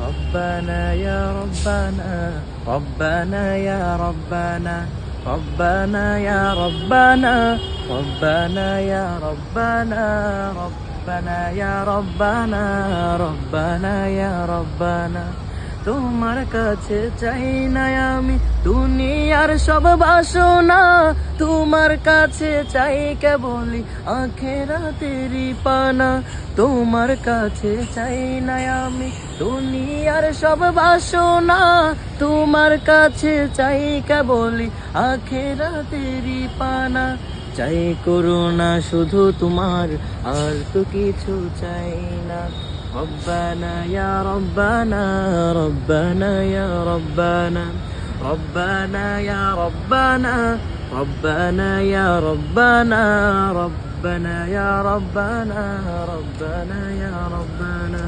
ربنا يا ربنا ربنا يا ربنا ربنا يا ربنا ربنا يا ربنا ربنا يا ربنا ربنا يا ربنا তোমার কাছে চাই না আমি দুনিয়ার সব বাসনা, তোমার কাছে চাই কেবলই আখিরাতেরই পানা। তোমার কাছে চাই না আমি দুনিয়ার সব বাসনা, তোমার কাছে চাই কেবলই আখিরাতেরই পানা। চাই করুণা শুধু তোমার, আর তো কিছু চাই না। ربنا يا ربنا ربنا يا ربنا ربنا يا ربنا ربنا يا ربنا ربنا يا ربنا ربنا يا ربنا